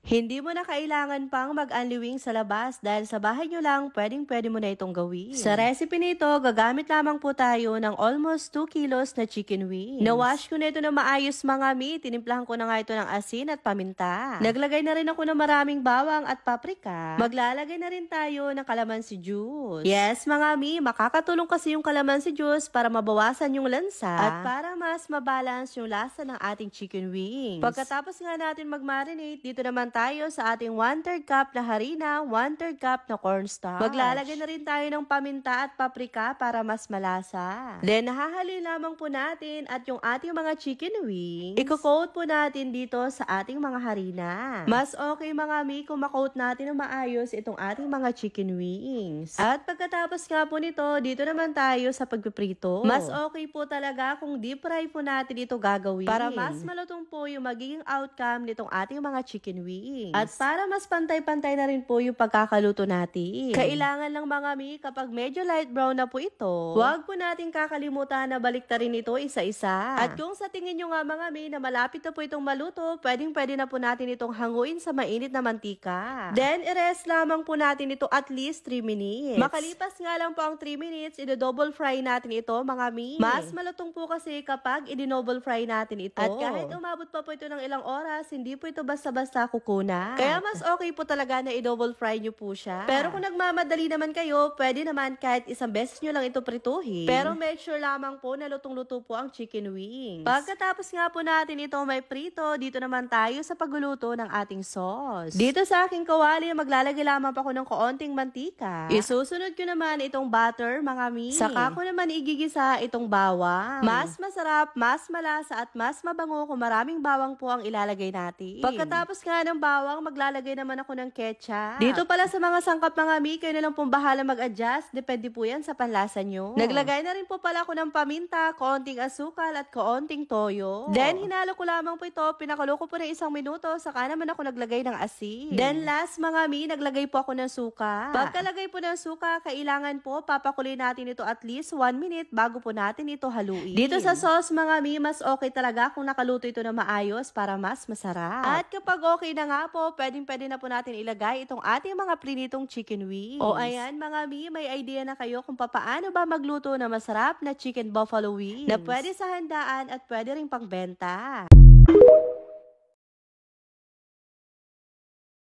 Hindi mo na kailangan pang mag-unliwing sa labas dahil sa bahay nyo lang pwedeng-pwede mo na itong gawin. Sa recipe nito, gagamit lamang po tayo ng almost 2 kilos na chicken wings. Na-wash ko na ito na maayos mga mi, tinimplahan ko na nga ito ng asin at paminta. Naglagay na rin ako ng maraming bawang at paprika. Maglalagay na rin tayo ng calamansi juice. Yes mga mi, makakatulong kasi yung calamansi juice para mabawasan yung lansa at para mas mabalance yung lasa ng ating chicken wings. Pagkatapos nga natin mag-marinate, dito naman tayo sa ating 1/3 cup na harina, 1/3 cup na cornstarch. Maglalagay na rin tayo ng paminta at paprika para mas malasa. Then, nahahaloy lamang po natin at yung ating mga chicken wings, i-coat po natin dito sa ating mga harina. Mas okay mga mi kung makoat natin ng maayos itong ating mga chicken wings. At pagkatapos nga po nito, dito naman tayo sa pagpiprito. Mas okay po talaga kung deep fry po natin ito gagawin para mas malutong po yung magiging outcome nitong ating mga chicken wings. At para mas pantay-pantay na rin po yung pagkakaluto natin. Kailangan lang mga mi, kapag medyo light brown na po ito, huwag po natin kakalimutan na baliktarin ito isa-isa. At kung sa tingin nyo nga mga mi na malapit na po itong maluto, pwedeng-pwede na po natin itong hanguin sa mainit na mantika. Then, i-rest lamang po natin ito at least 3 minutes. Makalipas nga lang po ang 3 minutes, i-double fry natin ito mga mi. Mas malutong po kasi kapag i-double fry natin ito. At kahit umabot pa po ito ng ilang oras, hindi po ito basta-basta kukunan. Kaya mas okay po talaga na i-double fry nyo po siya. Pero kung nagmamadali naman kayo, pwede naman kahit isang beses nyo lang ito prituhin. Pero make sure lamang po na lutong-luto po ang chicken wings. Pagkatapos nga po natin ito may prito, dito naman tayo sa pagluluto ng ating sauce. Dito sa aking kawali, maglalagay lamang pa ako ng kaunting mantika. Isusunod ko naman itong butter, mga mi. Saka ko naman igigisa itong bawang. Mas masarap, mas malasa at mas mabango kung maraming bawang po ang ilalagay natin. Pagkatapos nga ng bawang, maglalagay naman ako ng ketchup. Dito pala sa mga sangkap mga mi, kayo na lang pong bahala mag-adjust. Depende po yan sa panlasa nyo. Naglagay na rin po pala ako ng paminta, kaunting asukal at kaunting toyo. Then, hinalo ko lamang po ito. Pinakulo ko po ng 1 minuto. Saka naman ako naglagay ng asin. Then, last mga mi, naglagay po ako ng suka. Pagkalagay po ng suka, kailangan po papakuloy natin ito at least 1 minute bago po natin ito haluin. Dito sa sauce mga mi, mas okay talaga kung nakaluto ito na maayos para mas masarap. At kapag okay na nga po, pwedeng-pwede na po natin ilagay itong ating mga prinitong chicken wings. O ayan mga mi, may idea na kayo kung paano ba magluto na masarap na chicken buffalo wings na pwede sa handaan at pwede ring pangbenta.